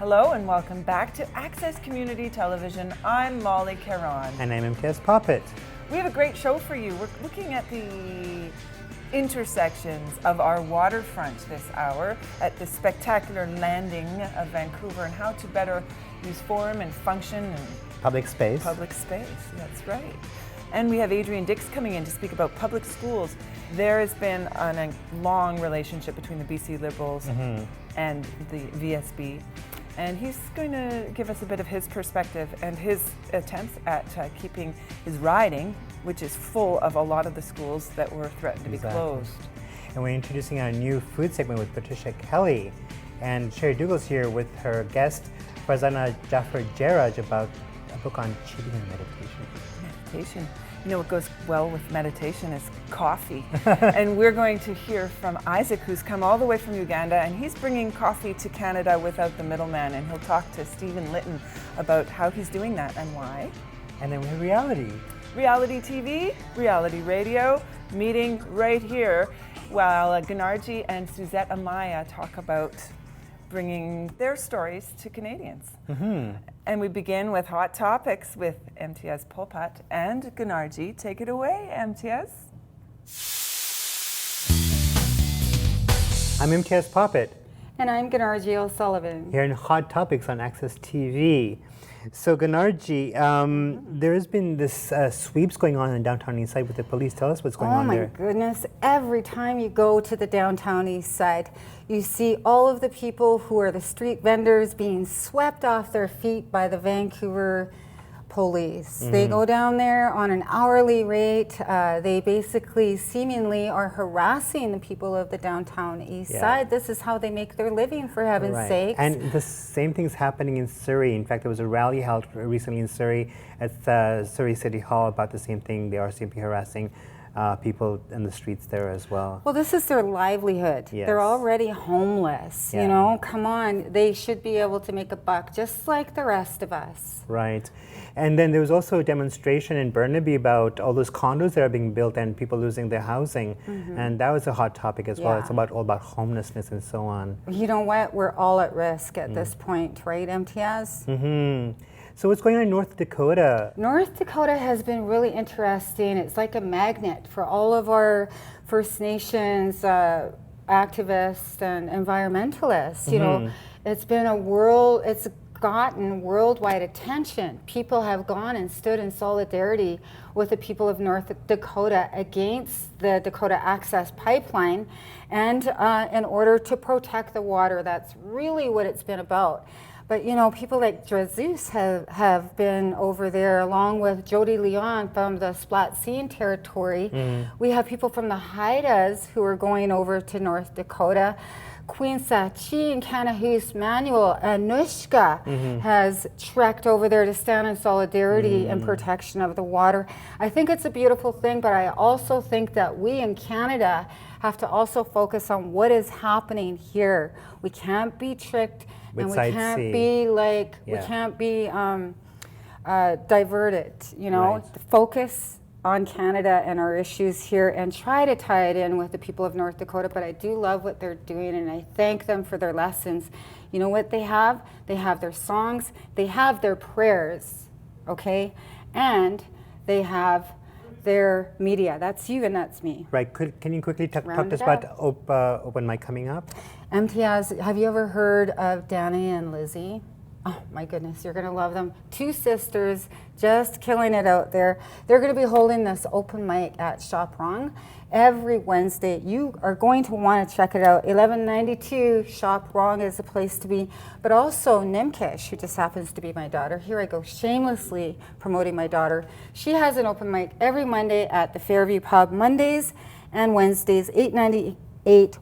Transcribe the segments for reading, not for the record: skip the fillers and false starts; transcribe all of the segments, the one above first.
Hello and welcome back to Access Community Television. I'm Molly Caron. And I'm Imtiaz Popat. We have a great show for you. We're looking at the intersections of our waterfront this hour at the spectacular landing of Vancouver and how to better use form and function and Public space. Public space, that's right. And we have Adrian coming in to speak about public schools. There has been a long relationship between the BC Liberals and the VSB. And he's going to give us a bit of his perspective and his attempts at keeping his riding, which is full of a lot of the schools that were threatened to be closed. And we're introducing our new food segment with Patricia Kelly. And Sherry Dougal's here with her guest, Farzana Jaffer-Jarraj, about a book on cheating and meditation. Meditation. You know what goes well with meditation is coffee. And we're going to hear from Isaac, who's come all the way from Uganda, and he's bringing coffee to Canada without the middleman. And he'll talk to Stephen Litton about how he's doing that and why. And then we have reality. Reality TV, reality radio, meeting right here, while Ganarji and Suzette Amaya talk about bringing their stories to Canadians. And we begin with Hot Topics with Imtiaz Popat and Ganarji. Take it away, Imtiaz. I'm Imtiaz Popat. And I'm Ganarji O'Sullivan. Here in Hot Topics on Access TV. So Ganarji, there has been this sweeps going on in downtown East Side with the police. Tell us what's going on there. Oh my goodness, every time you go to the downtown East Side, you see all of the people who are the street vendors being swept off their feet by the Vancouver police. They go down there on an hourly rate. They basically seemingly are harassing the people of the downtown East Side. This is how they make their living, for heaven's sakes. And the same thing's happening in Surrey. In fact, there was a rally held recently in Surrey at Surrey City Hall about the same thing. They are simply harassing people in the streets there as well. Well, this is their livelihood. Yes. They're already homeless, you know, come on. They should be able to make a buck just like the rest of us. Right. And then there was also a demonstration in Burnaby about all those condos that are being built and people losing their housing. And that was a hot topic as well. It's all about homelessness and so on. You know what? We're all at risk at this point, right, Imtiaz? So what's going on in North Dakota? North Dakota has been really interesting. It's like a magnet for all of our First Nations activists and environmentalists. You know, it's been it's gotten worldwide attention. People have gone and stood in solidarity with the people of North Dakota against the Dakota Access Pipeline and in order to protect the water. That's really what it's been about. But you know, people like Jesus have been over there, along with Jody Leon from the Splatsin territory. We have people from the Haidas who are going over to North Dakota. Queen Sachi and Kanahus Manuel Anushka has trekked over there to stand in solidarity and protection of the water. I think it's a beautiful thing, but I also think that we in Canada have to also focus on what is happening here. We can't be tricked and we can't be like, we can't be diverted, you know. Focus on Canada and our issues here and try to tie it in with the people of North Dakota. But I do love what they're doing and I thank them for their lessons. You know what they have? They have their songs, they have their prayers, okay? And they have their media. That's you and that's me. Right. Can you quickly talk to us about open mic coming up? Imtiaz, have you ever heard of Dani and Lizzy? Oh my goodness, you're gonna love them. Two sisters, just killing it out there. They're gonna be holding this open mic at Shop Wrong every Wednesday. You are going to wanna check it out. 1192 Shop Wrong is the place to be. But also Nimkish, who just happens to be my daughter. Here I go, shamelessly promoting my daughter. She has an open mic every Monday at the Fairview Pub, Mondays and Wednesdays, 898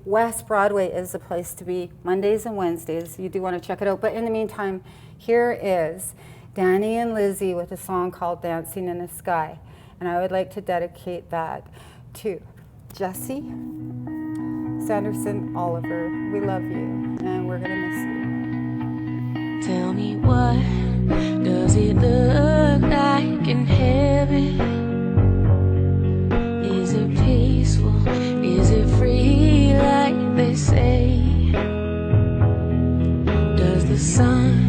West Broadway is the place to be, Mondays and Wednesdays. You do want to check it out. But in the meantime, here is Dani and Lizzy with a song called Dancing in the Sky. And I would like to dedicate that to Jessie, Sanderson, Olver. We love you, and we're going to miss you. Tell me, what does it look like in heaven? Is it peaceful? Is it free like they say? Does the sun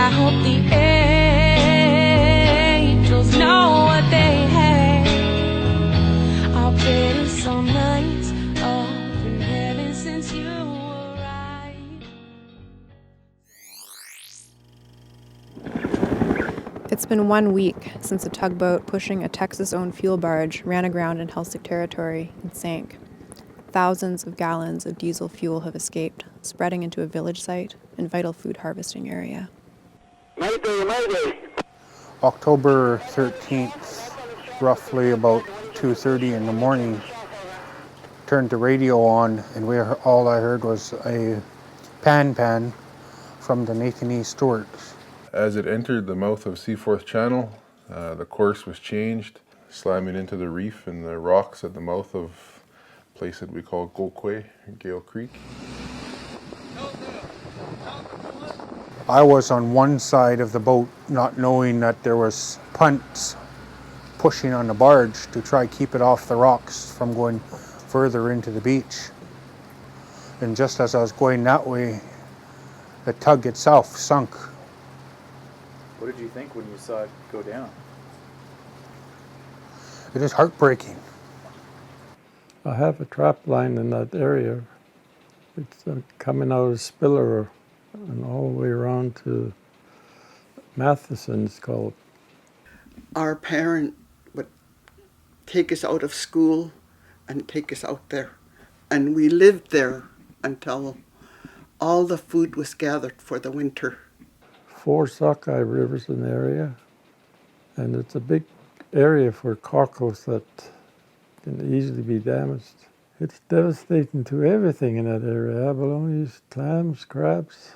I hope the angels know what they have. Our bed is so nice up in heaven since you arrived. It's been 1 week since a tugboat pushing a Texas-owned fuel barge ran aground in Heiltsuk territory and sank. Thousands of gallons of diesel fuel have escaped, spreading into a village site and vital food harvesting area. Mayday, mayday. October 13th, roughly about 2:30 in the morning, turned the radio on, and all I heard was a pan from the Nathan E. Stewart. As it entered the mouth of Seaforth Channel, the course was changed, slamming into the reef and the rocks at the mouth of a place that we call Gokwe, Gale Creek. I was on one side of the boat, not knowing that there was punts pushing on the barge to try keep it off the rocks from going further into the beach. And just as I was going that way, the tug itself sunk. What did you think when you saw it go down? It is heartbreaking. I have a trap line in that area. It's coming out of Spiller and all the way around to Matheson, it's called. Our parent would take us out of school and take us out there. And we lived there until all the food was gathered for the winter. 4 sockeye rivers in the area, and it's a big area for cockles that can easily be damaged. It's devastating to everything in that area, abalones, clams, crabs.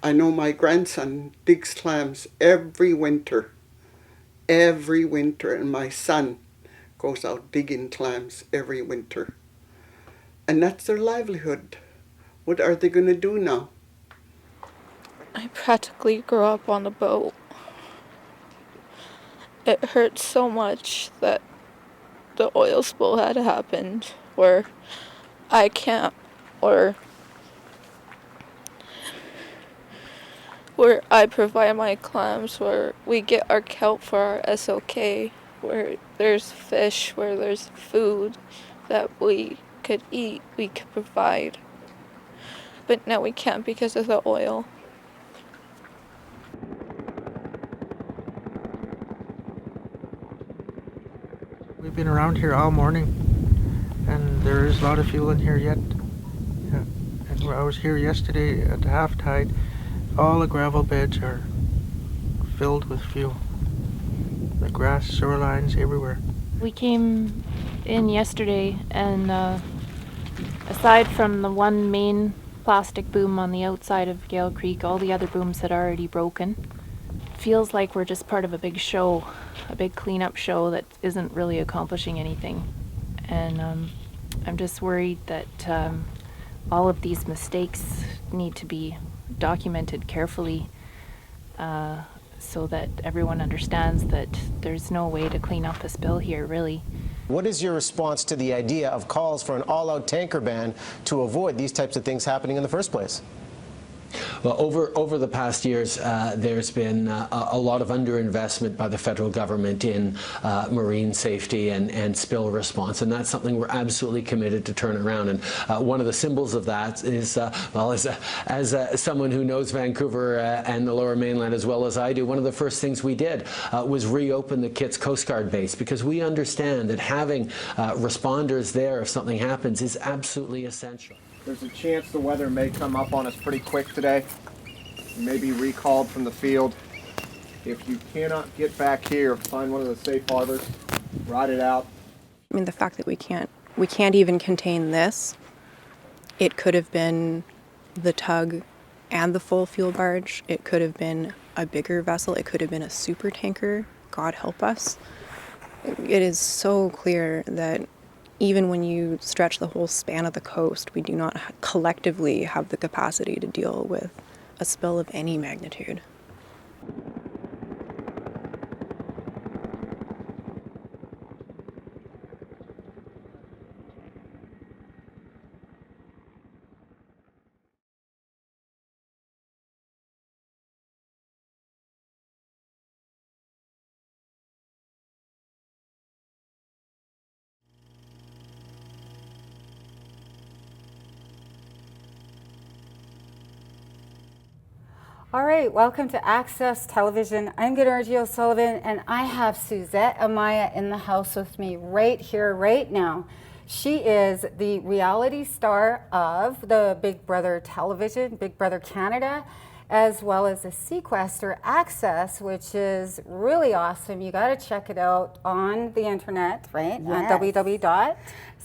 I know my grandson digs clams every winter, and my son goes out digging clams every winter. And that's their livelihood. What are they going to do now? I practically grew up on the boat. It hurts so much that the oil spill had happened, where I can't, or where I provide my clams, where we get our kelp for our SOK, where there's fish, where there's food that we could eat, we could provide. But now we can't because of the oil. We've been around here all morning, and there is a lot of fuel in here yet. Yeah. And I was here yesterday at half tide. All the gravel beds are filled with fuel. The grass shorelines everywhere. We came in yesterday, and aside from the one main plastic boom on the outside of Gale Creek, all the other booms had already broken. Feels like we're just part of a big show, a big cleanup show that isn't really accomplishing anything. And I'm just worried that all of these mistakes need to be documented carefully so that everyone understands that there's no way to clean up the spill here, really. What is your response to the idea of calls for an all-out tanker ban to avoid these types of things happening in the first place? Well, over the past years, there's been a lot of underinvestment by the federal government in marine safety and spill response, and that's something we're absolutely committed to turn around. And one of the symbols of that is, as someone who knows Vancouver and the Lower Mainland as well as I do, one of the first things we did was reopen the Kitts Coast Guard base, because we understand that having responders there if something happens is absolutely essential. There's a chance the weather may come up on us pretty quick today. You may be recalled from the field. If you cannot get back here, find one of the safe harbors, ride it out. I mean, the fact that we can't even contain this. It could have been the tug and the full fuel barge. It could have been a bigger vessel. It could have been a super tanker. God help us. It is so clear that even when you stretch the whole span of the coast, we do not collectively have the capacity to deal with a spill of any magnitude. All right, welcome to Access Television. I'm Gennady O'Sullivan, and I have Suzette Amaya in the house with me right here, right now. She is the reality star of the Big Brother television, Big Brother Canada, as well as the Sequester Access, which is really awesome. You got to check it out on the internet, right? Yes. On www.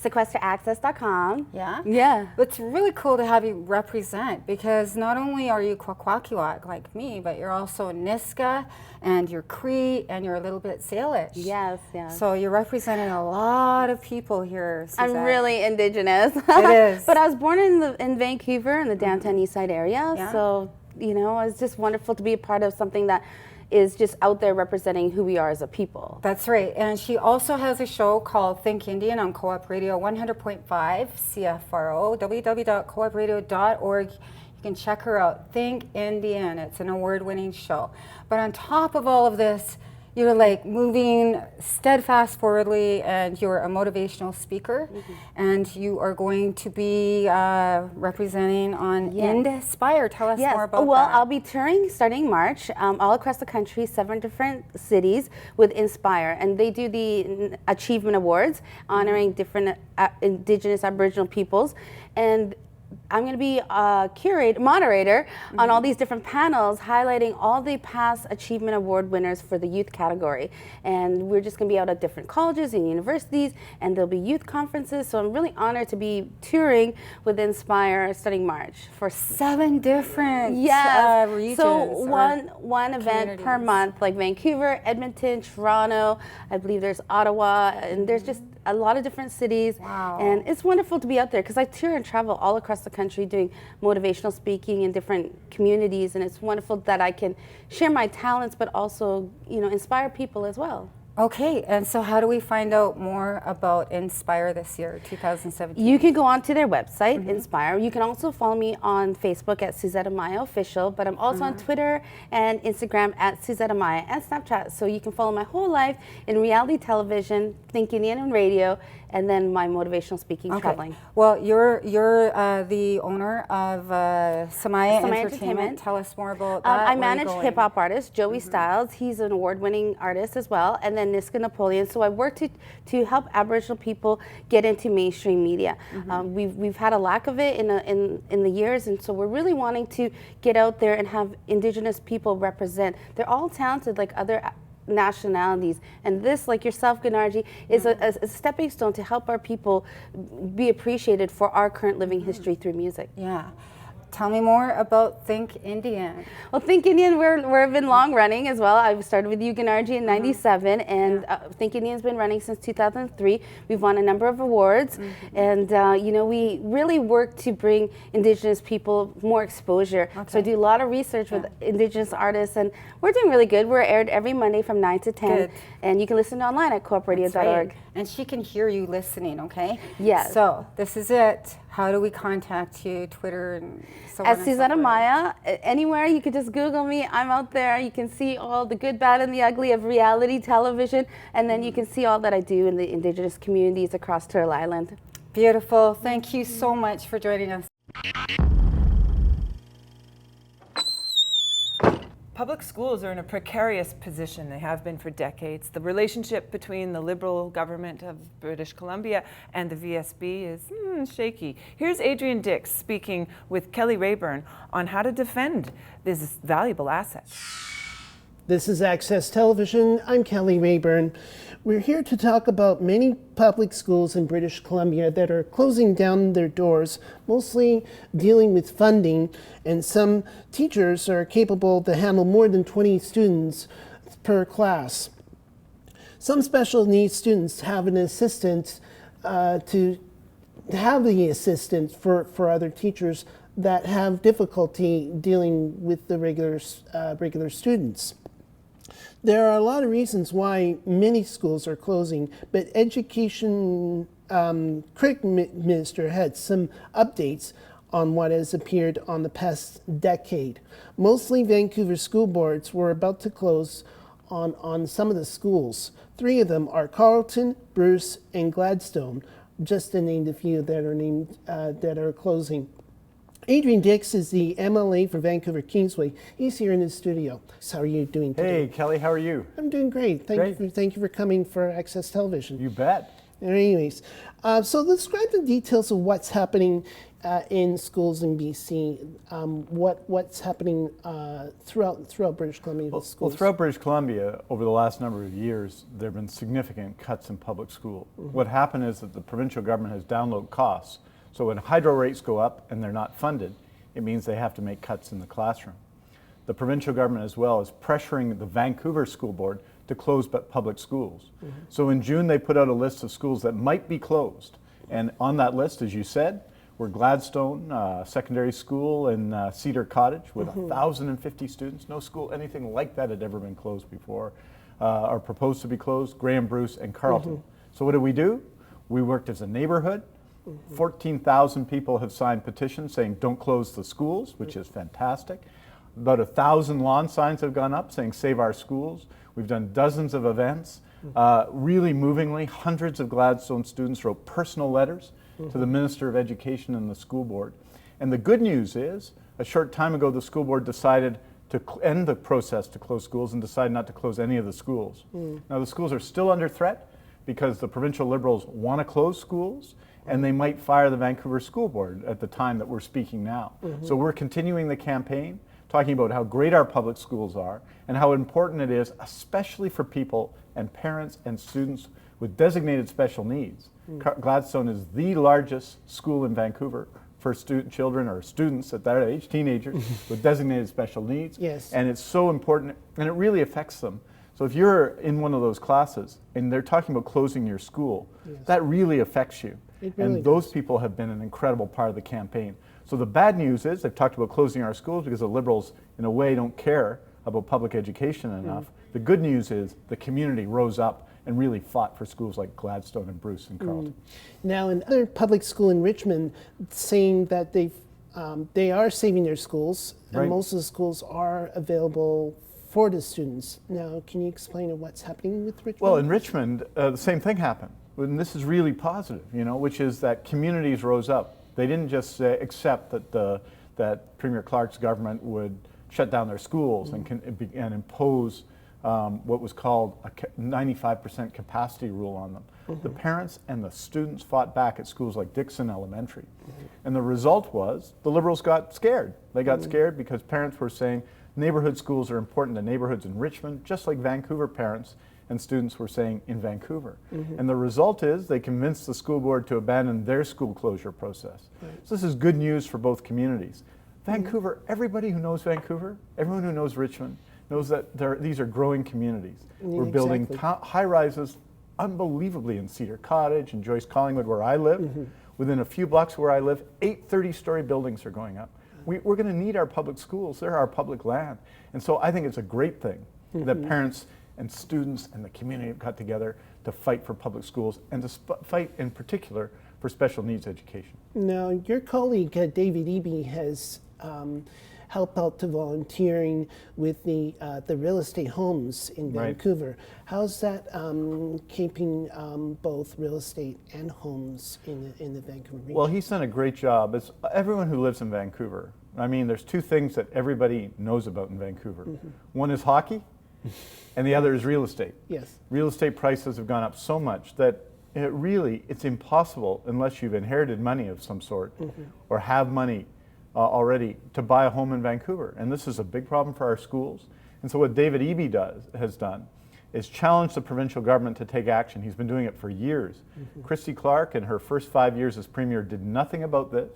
sequesteraccess.com. Yeah? Yeah. It's really cool to have you represent, because not only are you Kwakwaka'wakw like me, but you're also Niska and you're Cree and you're a little bit Salish. Yes, yes. So you're representing a lot of people here, Suzette. I'm really Indigenous. It is. But I was born in Vancouver in the downtown east side area. Yeah. So, you know, it's just wonderful to be a part of something that is just out there representing who we are as a people. That's right. And she also has a show called Think Indian on Co-op Radio 100.5 CFRO, www.coopradio.org. You can check her out. Think Indian. It's an award-winning show. But on top of all of this, you're like moving steadfast forwardly, and you're a motivational speaker, and you are going to be representing on Inspire. Tell us more about that. Well, I'll be touring starting March all across the country, 7 different cities with Inspire, and they do the Achievement Awards honoring different Indigenous Aboriginal peoples, and I'm going to be a moderator on all these different panels highlighting all the past Achievement Award winners for the youth category. And we're just going to be out at different colleges and universities, and there'll be youth conferences. So I'm really honored to be touring with Inspire starting March for 7 different regions. So one event per month, like Vancouver, Edmonton, Toronto, I believe there's Ottawa, and there's just a lot of different cities. Wow. And it's wonderful to be out there because I tour and travel all across the country doing motivational speaking in different communities, and it's wonderful that I can share my talents but also, you know, inspire people as well. Okay, and so how do we find out more about Inspire this year, 2017? You can go onto their website, Inspire. You can also follow me on Facebook at Suzette Amaya Official, but I'm also on Twitter and Instagram at Suzette Amaya and Snapchat. So you can follow my whole life in reality television, Think Indian and radio, and then my motivational speaking, traveling. Well, you're the owner of Samaya Entertainment. Tell us more about that. I manage hip-hop artist Joey Styles. He's an award-winning artist as well, and then Niska Napoleon. So I work to help Aboriginal people get into mainstream media. We've had a lack of it in the years, and so we're really wanting to get out there and have Indigenous people represent. They're all talented like other nationalities, and this, like yourself, Gennady, is a stepping stone to help our people be appreciated for our current living history through music. Yeah. Tell me more about Think Indian. Well, Think Indian, we've been long running as well. I started with you, Gennady, in '97, and Think Indian's been running since 2003. We've won a number of awards, and you know, we really work to bring Indigenous people more exposure. So I do a lot of research with Indigenous artists, and we're doing really good. We're aired every Monday from 9 to 10, and you can listen online at coopradio.org. Right. And she can hear you listening, okay? Yes. So this is it. How do we contact you? Twitter and so on. At Suzette Amaya, anywhere you could just Google me. I'm out there. You can see all the good, bad, and the ugly of reality television, and then you can see all that I do in the Indigenous communities across Turtle Island. Beautiful. Thank you so much for joining us. Public schools are in a precarious position. They have been for decades. The relationship between the Liberal government of British Columbia and the VSB is shaky. Here's Adrian Dix speaking with Kelly Rayburn on how to defend this valuable asset. This is Access Television. I'm Kelly Rayburn. We're here to talk about many public schools in British Columbia that are closing down their doors, mostly dealing with funding, and some teachers are capable to handle more than 20 students per class. Some special needs students have an assistant to have the assistant for other teachers that have difficulty dealing with the regular students. There are a lot of reasons why many schools are closing, but Education Crick Minister had some updates on what has appeared on the past decade. Mostly Vancouver School Boards were about to close on some of the schools. 3 of them are Carleton, Bruce, and Gladstone, just to name a few that are named that are closing. Adrian Dix is the MLA for Vancouver Kingsway. He's here in the studio. So how are you doing today? Hey, Kelly, how are you? I'm doing great. Thank you for coming for Access Television. You bet. Anyways, so describe the details of what's happening in schools in BC. What's happening throughout British Columbia schools? Well, throughout British Columbia, over the last number of years, there have been significant cuts in public school. What happened is that the provincial government has downloaded costs. So when hydro rates go up and they're not funded, it means they have to make cuts in the classroom. The provincial government as well is pressuring the Vancouver School Board to close public schools. So in June they put out a list of schools that might be closed. And on that list, as you said, were Gladstone Secondary School in Cedar Cottage with 1,050 students. No school, anything like that had ever been closed before, or proposed to be closed. Graham Bruce and Carleton. So what did we do? We worked as a neighborhood. 14,000 people have signed petitions saying don't close the schools, which is fantastic. About 1,000 lawn signs have gone up saying save our schools. We've done dozens of events. Really movingly, hundreds of Gladstone students wrote personal letters to the Minister of Education and the school board. And the good news is, a short time ago, the school board decided to end the process to close schools and decided not to close any of the schools. Now, the schools are still under threat because the provincial Liberals want to close schools, and they might fire the Vancouver School Board at the time that we're speaking now. So we're continuing the campaign, talking about how great our public schools are and how important it is, especially for people and parents and students with designated special needs. Gladstone is the largest school in Vancouver for children or students at that age, teenagers, with designated special needs. Yes. And it's so important, and it really affects them. So if you're in one of those classes and they're talking about closing your school, that really affects you. It really And those people have been an incredible part of the campaign. So the bad news is they've talked about closing our schools because the Liberals, in a way, don't care about public education enough. The good news is the community rose up and really fought for schools like Gladstone and Bruce and Carleton. Now, another public school in Richmond saying that they are saving their schools, and most of the schools are available for the students. Now, can you explain what's happening with Richmond? Well, in Richmond, the same thing happened. And this is really positive, which is that communities rose up. They didn't just accept that Premier Clark's government would shut down their schools and impose what was called a 95% capacity rule on them. The parents and the students fought back at schools like Dixon Elementary. And the result was the Liberals got scared. They got scared because parents were saying neighborhood schools are important to neighborhoods in Richmond, just like Vancouver parents and students were saying in Vancouver. And the result is they convinced the school board to abandon their school closure process. So this is good news for both communities. Vancouver, everybody who knows Vancouver, everyone who knows Richmond, knows that these are growing communities. We're building high rises unbelievably in Cedar Cottage and Joyce Collingwood where I live. Within a few blocks where I live, 8 30-story buildings are going up. We're going to need our public schools. They're our public land. And so I think it's a great thing that parents and students and the community have got together to fight for public schools and to fight in particular for special needs education. Now, your colleague David Eby has helped out to volunteering with the real estate homes in Vancouver. How's that keeping both real estate and homes in the Vancouver region? Well, he's done a great job. It's everyone who lives in Vancouver. I mean, there's two things that everybody knows about in Vancouver. One is hockey, and the other is real estate. Yes. Real estate prices have gone up so much that it's impossible unless you've inherited money of some sort or have money already to buy a home in Vancouver. And this is a big problem for our schools. And so what David Eby has done is challenge the provincial government to take action. He's been doing it for years. Christy Clark, in her first 5 years as premier, did nothing about this.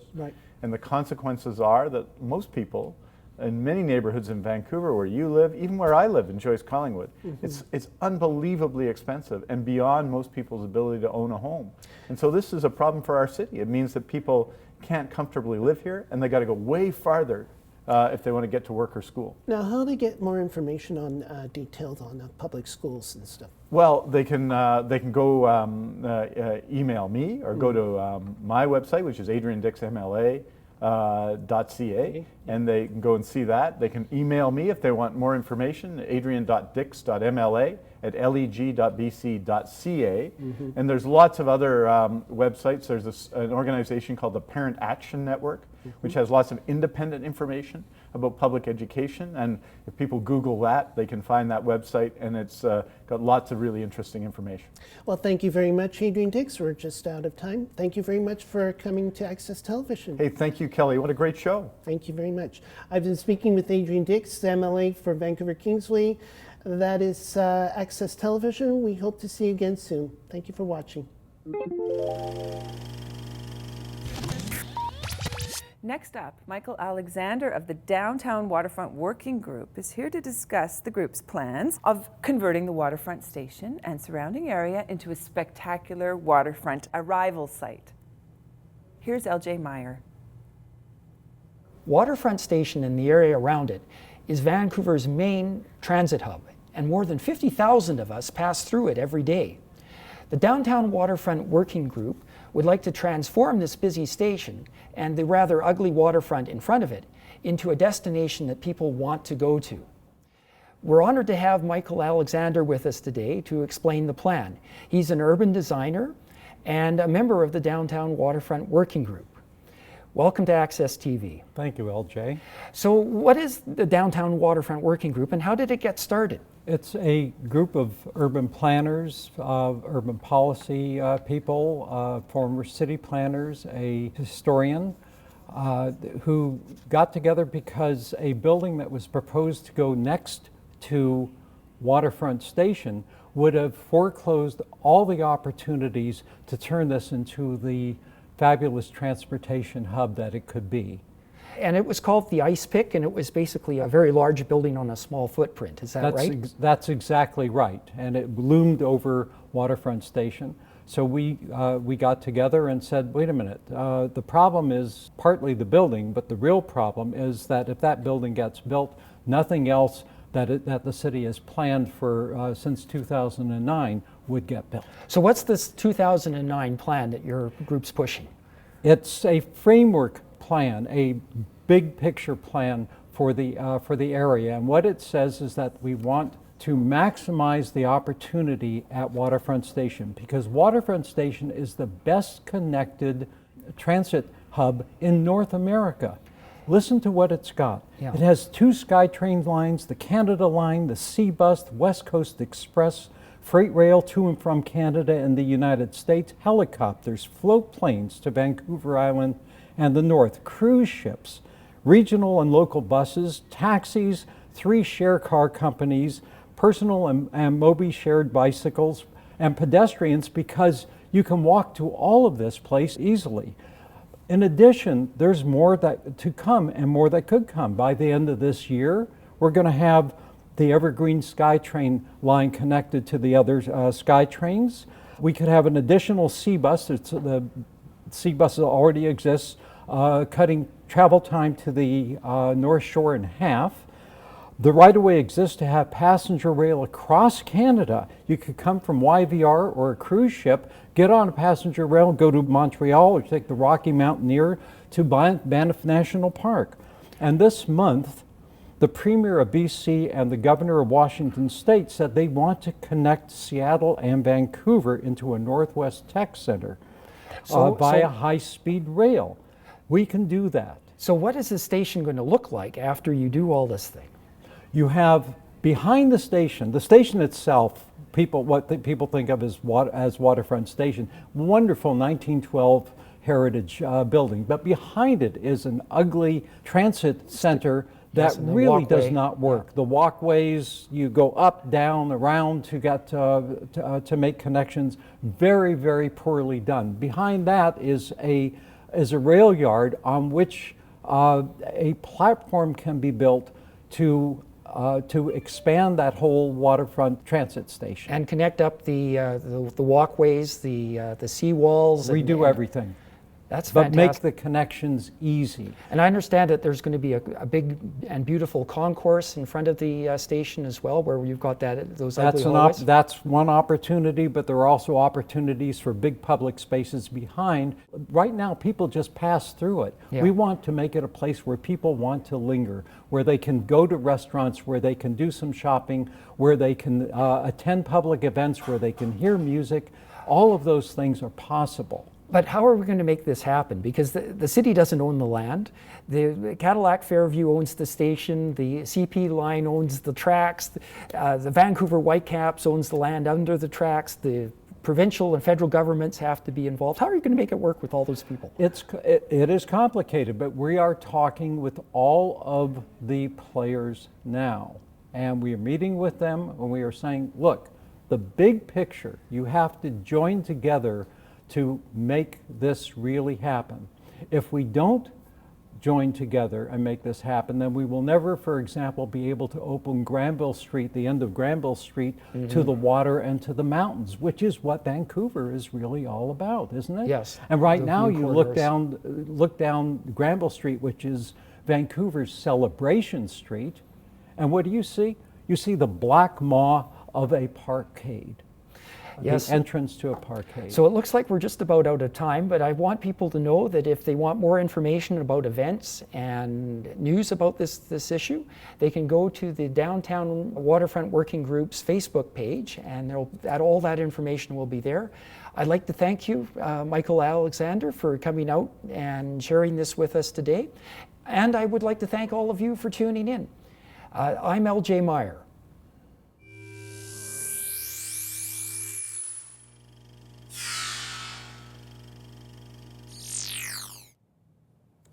And the consequences are that most people in many neighborhoods in Vancouver where you live, even where I live in Joyce Collingwood, it's unbelievably expensive and beyond most people's ability to own a home. And so this is a problem for our city. It means that people can't comfortably live here and they got to go way farther if they want to get to work or school. Now, how do they get more information on details on public schools and stuff? Well, they can go email me or go to my website, which is adriandixmla.ca, and they can go and see that. They can email me if they want more information, adrian.dix.mla@leg.bc.ca. And there's lots of other websites. There's an organization called the Parent Action Network, which has lots of independent information about public education. And if people Google that, they can find that website, and it's got lots of really interesting information. Well, thank you very much, Adrian Dix. We're just out of time. Thank you very much for coming to Access Television. Hey, thank you, Kelly. What a great show. Thank you very much. I've been speaking with Adrian Dix, MLA for Vancouver Kingsway. That is Access Television. We hope to see you again soon. Thank you for watching. Next up, Michael Alexander of the Downtown Waterfront Working Group is here to discuss the group's plans of converting the waterfront station and surrounding area into a spectacular waterfront arrival site. Here's LJ Meyer. Waterfront Station and the area around it is Vancouver's main transit hub, and more than 50,000 of us pass through it every day. The Downtown Waterfront Working Group would like to transform this busy station and the rather ugly waterfront in front of it into a destination that people want to go to. We're honored to have Michael Alexander with us today to explain the plan. He's an urban designer and a member of the Downtown Waterfront Working Group. Welcome to Access TV. Thank you, LJ. So what is the Downtown Waterfront Working Group and how did it get started? It's a group of urban planners, urban policy people, former city planners, a historian, who got together because a building that was proposed to go next to Waterfront Station would have foreclosed all the opportunities to turn this into the fabulous transportation hub that it could be. And it was called the Ice Pick, and it was basically a very large building on a small footprint. Is that right? That's exactly right. And it loomed over Waterfront Station. So we got together and said, wait a minute, the problem is partly the building, but the real problem is that if that building gets built, nothing else that the city has planned for since 2009 would get built. So what's this 2009 plan that your group's pushing? It's a framework plan, a big picture plan for the area. And what it says is that we want to maximize the opportunity at Waterfront Station, because Waterfront Station is the best connected transit hub in North America. Listen to what it's got. Yeah. It has 2 SkyTrain lines, the Canada Line, the Seabus, the West Coast Express, freight rail to and from Canada and the United States, helicopters, float planes to Vancouver Island and the North, cruise ships, regional and local buses, taxis, 3 share car companies, personal and Mobi shared bicycles, and pedestrians, because you can walk to all of this place easily. In addition, there's more to come and more that could come. By the end of this year, we're going to have the Evergreen SkyTrain line connected to the other SkyTrains. We could have an additional Seabus. The Seabus already exists, cutting travel time to the North Shore in half. The right-of-way exists to have passenger rail across Canada. You could come from YVR or a cruise ship, get on a passenger rail, go to Montreal or take the Rocky Mountaineer to Banff National Park. And this month, the Premier of BC and the Governor of Washington State said they want to connect Seattle and Vancouver into a Northwest Tech Center via high-speed rail. We can do that. So what is the station going to look like after you do all this thing? You have behind the station itself, what people think of as Waterfront Station, wonderful 1912 heritage building, but behind it is an ugly transit center that really does not work. Yeah. The walkways, you go up, down, around to get to make connections, very, very poorly done. Behind that is a rail yard on which a platform can be built to expand that whole waterfront transit station and connect up the walkways, the seawalls. Redo everything. That's fantastic. But make the connections easy. And I understand that there's going to be a big and beautiful concourse in front of the station as well, where you've got those ugly hallways. That's one opportunity, but there are also opportunities for big public spaces behind. Right now, people just pass through it. Yeah. We want to make it a place where people want to linger, where they can go to restaurants, where they can do some shopping, where they can attend public events, where they can hear music. All of those things are possible. But how are we going to make this happen? Because the city doesn't own the land. The Cadillac Fairview owns the station. The CP line owns the tracks. The Vancouver Whitecaps owns the land under the tracks. The provincial and federal governments have to be involved. How are you going to make it work with all those people? It is complicated, but we are talking with all of the players now. And we are meeting with them and we are saying, look, the big picture, you have to join together to make this really happen. If we don't join together and make this happen, then we will never, for example, be able to open Granville Street, the end of Granville Street, to the water and to the mountains, which is what Vancouver is really all about, isn't it? Yes. And right now you look down Granville Street, which is Vancouver's celebration street, and what do you see? You see the black maw of a parkade. Yes. The entrance to a parkade. So it looks like we're just about out of time, but I want people to know that if they want more information about events and news about this issue, they can go to the Downtown Waterfront Working Group's Facebook page, and all that information will be there. I'd like to thank you, Michael Alexander, for coming out and sharing this with us today. And I would like to thank all of you for tuning in. I'm LJ Meyer.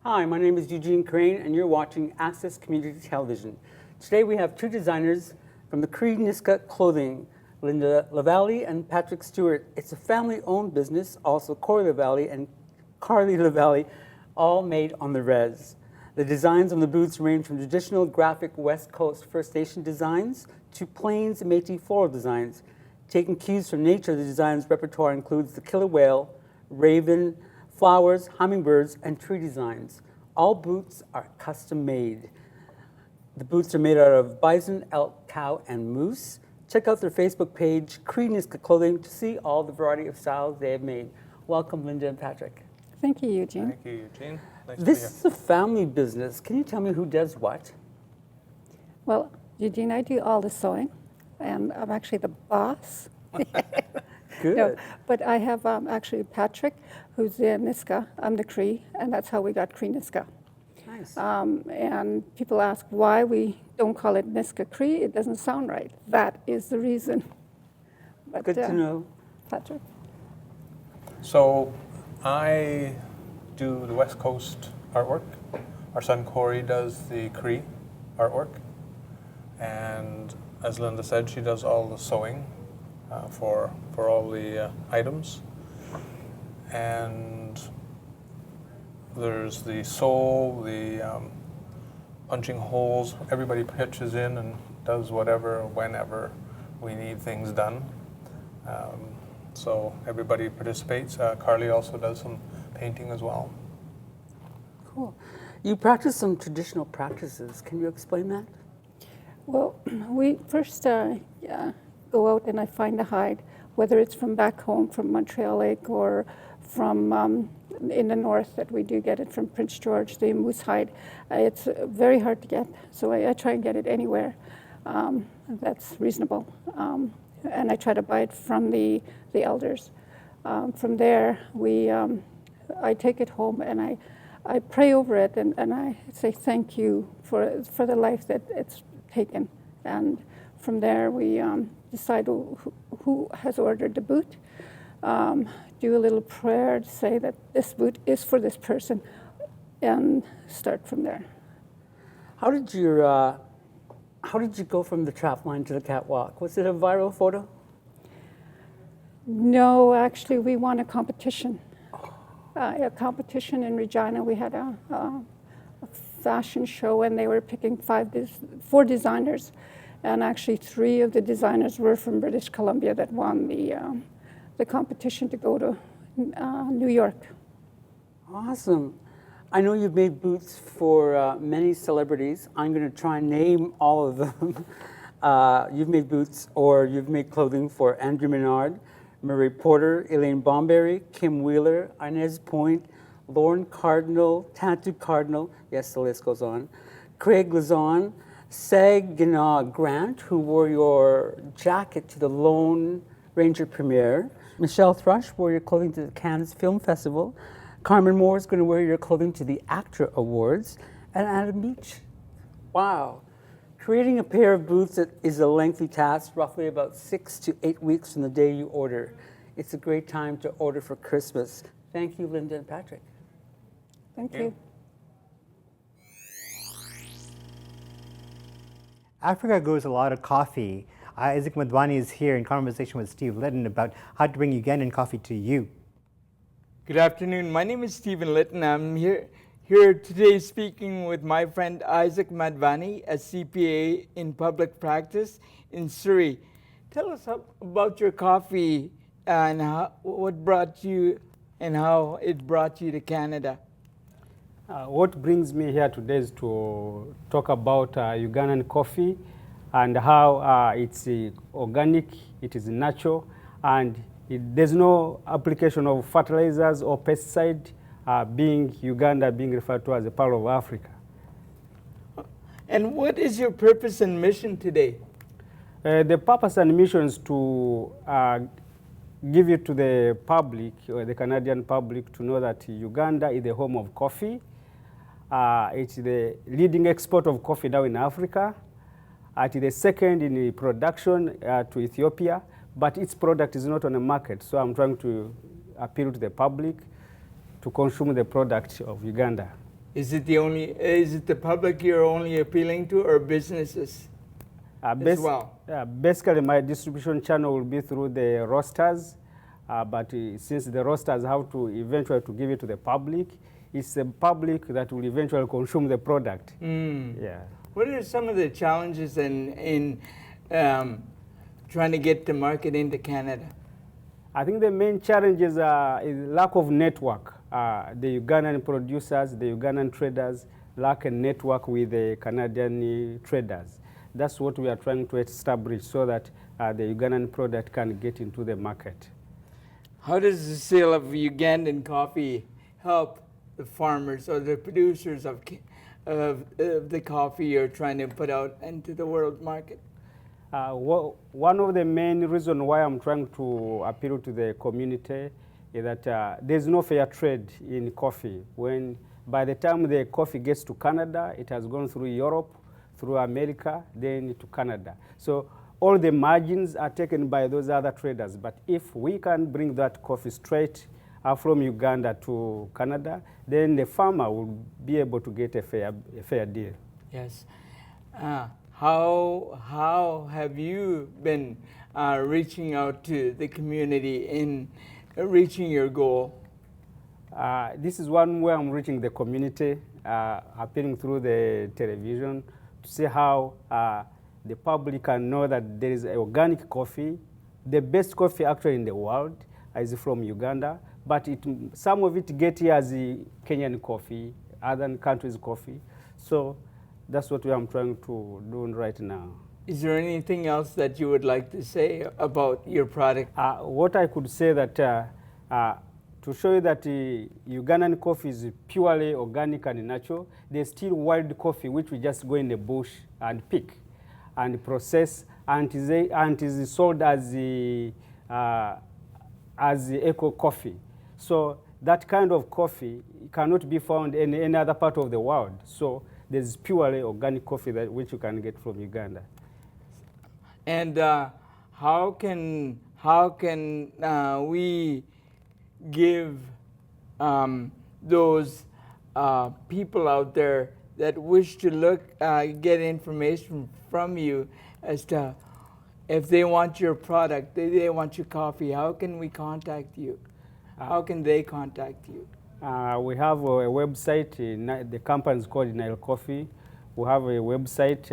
Hi, my name is Eugene Crane, and you're watching Access Community Television. Today we have two designers from the Cree Niska Clothing, Linda Lavalley and Patrick Stewart. It's a family-owned business, also Corey Lavalley and Carly Lavalley, all made on the res. The designs on the boots range from traditional graphic West Coast First Nation designs to Plains Métis floral designs. Taking cues from nature, the design's repertoire includes the killer whale, raven, flowers, hummingbirds, and tree designs. All boots are custom made. The boots are made out of bison, elk, cow, and moose. Check out their Facebook page, Cree Niska Clothing, to see all the variety of styles they have made. Welcome, Linda and Patrick. Thank you, Eugene. Thank you, Eugene. Nice this is a family business. Can you tell me who does what? Well, Eugene, I do all the sewing, and I'm actually the boss. Good. No, but I have actually Patrick, who's the Niska. I'm the Cree, and that's how we got Cree Niska. Nice. And people ask why we don't call it Niska Cree. It doesn't sound right. That is the reason. But, good to know. Patrick? So I do the West Coast artwork. Our son Corey does the Cree artwork. And as Linda said, she does all the sewing for all the items. And there's the sole, the punching holes. Everybody pitches in and does whatever, whenever we need things done. So everybody participates. Carly also does some painting as well. Cool. You practice some traditional practices. Can you explain that? Well, we first go out and I find a hide, whether it's from back home, from Montreal Lake, or from in the north that we do get it from Prince George, the moose hide. It's very hard to get, so I try and get it anywhere that's reasonable. And I try to buy it from the elders. From there, I take it home and I pray over it and I say thank you for the life that it's taken. And from there, we decide who has ordered the boot, do a little prayer to say that this boot is for this person, and start from there. How did you go from the trap line to the catwalk? Was it a viral photo? No, actually, we won a competition. A competition in Regina. We had a fashion show, and they were picking 4 designers, and actually 3 of the designers were from British Columbia that won the competition to go to New York. Awesome. I know you've made boots for many celebrities. I'm going to try and name all of them. You've made boots or you've made clothing for Andrew Menard, Murray Porter, Elaine Bomberry, Kim Wheeler, Inez Point, Lauren Cardinal, Tattoo Cardinal, yes, the list goes on, Craig Lazon, Saginaw Grant, who wore your jacket to the Lone Ranger premiere, Michelle Thrush wore your clothing to the Cannes Film Festival. Carmen Moore is going to wear your clothing to the ACTRA Awards. And Adam Beach. Wow. Creating a pair of boots is a lengthy task, roughly about 6 to 8 weeks from the day you order. It's a great time to order for Christmas. Thank you, Linda and Patrick. Thank you. Africa grows a lot of coffee. Isaac Madwani is here in conversation with Steve Litton about how to bring Ugandan coffee to you. Good afternoon. My name is Stephen Litton. I'm here today speaking with my friend Isaac Madwani, a CPA in public practice in Surrey. Tell us about your coffee and what brought you and how it brought you to Canada. What brings me here today is to talk about Ugandan coffee and how it's organic, it is natural, and there's no application of fertilizers or pesticide, being Uganda being referred to as a part of Africa. And what is your purpose and mission today? The purpose and mission is to give it to the public, or the Canadian public, to know that Uganda is the home of coffee. It's the leading export of coffee now in Africa. It's the second in the production to Ethiopia, but its product is not on the market. So I'm trying to appeal to the public to consume the product of Uganda. Is it the public you're only appealing to, or businesses as well? Basically, my distribution channel will be through the roasters, but since the roasters have to eventually to give it to the public, it's the public that will eventually consume the product. Yeah. What are some of the challenges in trying to get the market into Canada? I think the main challenges is lack of network. The Ugandan producers, the Ugandan traders lack a network with the Canadian traders. That's what we are trying to establish so that the Ugandan product can get into the market. How does the sale of Ugandan coffee help the farmers or the producers of the coffee you're trying to put out into the world market? One of the main reasons why I'm trying to appeal to the community is that there's no fair trade in coffee. When by the time the coffee gets to Canada, it has gone through Europe, through America, then to Canada. So all the margins are taken by those other traders. But if we can bring that coffee straight from Uganda to Canada, then the farmer will be able to get a fair deal. Yes. How have you been reaching out to the community in reaching your goal? This is one way I'm reaching the community, appearing through the television to see how the public can know that there is organic coffee. The best coffee actually in the world is from Uganda, but some of it get here as Kenyan coffee, other countries' coffee. So that's what I'm trying to do right now. Is there anything else that you would like to say about your product? What I could say that to show you that Ugandan coffee is purely organic and natural, there's still wild coffee which we just go in the bush and pick and process, and is sold as eco coffee. So that kind of coffee cannot be found in any other part of the world. So there's purely organic coffee which you can get from Uganda. And how can we give those people out there that wish to get information from you as to if they want your product, they want your coffee, how can we contact you? How can they contact you? We have a website. The company is called Nile Coffee. We have a website.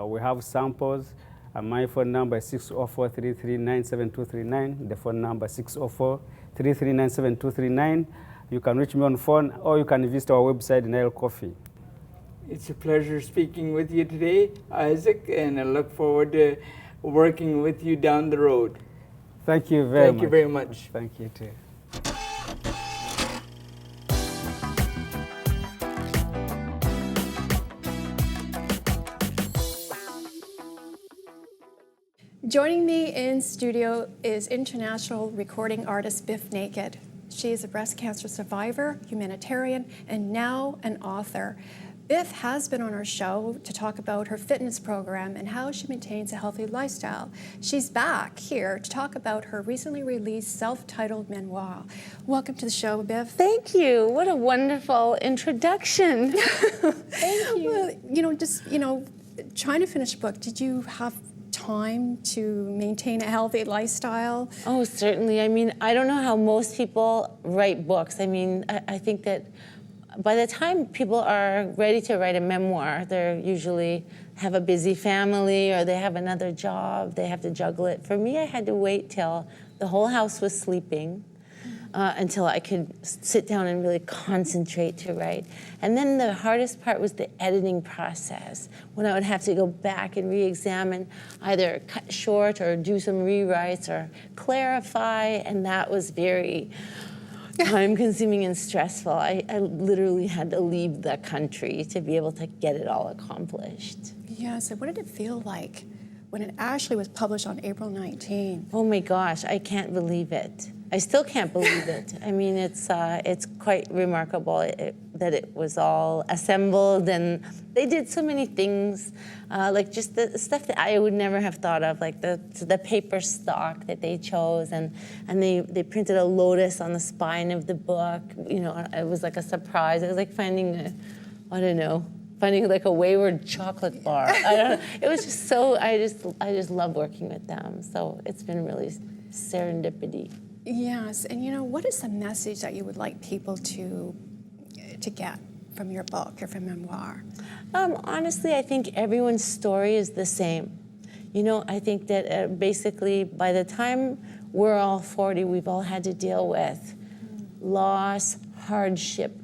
We have samples. My phone number is 604-339-7239. The phone number is 604-339-7239. You can reach me on phone, or you can visit our website, Nile Coffee. It's a pleasure speaking with you today, Isaac, and I look forward to working with you down the road. Thank you very much. Thank you very much. Thank you too. Joining me in studio is international recording artist Biff Naked. She is a breast cancer survivor, humanitarian, and now an author. Biff has been on our show to talk about her fitness program and how she maintains a healthy lifestyle. She's back here to talk about her recently released self-titled memoir. Welcome to the show, Biff. Thank you. What a wonderful introduction. Thank you. Well, trying to finish a book, did you have time to maintain a healthy lifestyle? Oh, certainly. I mean, I don't know how most people write books. I mean, I think that by the time people are ready to write a memoir, they usually have a busy family or they have another job, they have to juggle it. For me, I had to wait till the whole house was sleeping until I could sit down and really concentrate to write. And then the hardest part was the editing process, when I would have to go back and re-examine, either cut short or do some rewrites or clarify, and that was very time-consuming and stressful. I literally had to leave the country to be able to get it all accomplished. Yeah, so what did it feel like when it actually was published on April 19th? Oh my gosh, I can't believe it. I still can't believe it. I mean, it's quite remarkable that it was all assembled, and they did so many things, like just the stuff that I would never have thought of, like the paper stock that they chose, and they printed a lotus on the spine of the book. You know, it was like a surprise. It was like finding finding like a wayward chocolate bar. I don't know. It was just so, I just love working with them. So it's been really serendipity. Yes, and what is the message that you would like people to get from your book or from memoir? Honestly, I think everyone's story is the same. I think that basically by the time we're all 40, we've all had to deal with loss, hardship,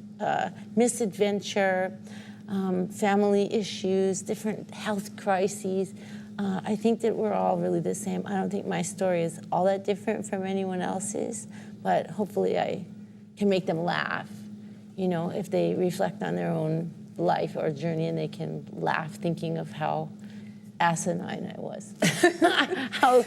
misadventure, family issues, different health crises. I think that we're all really the same. I don't think my story is all that different from anyone else's, but hopefully I can make them laugh, if they reflect on their own life or journey, and they can laugh thinking of how asinine I was, how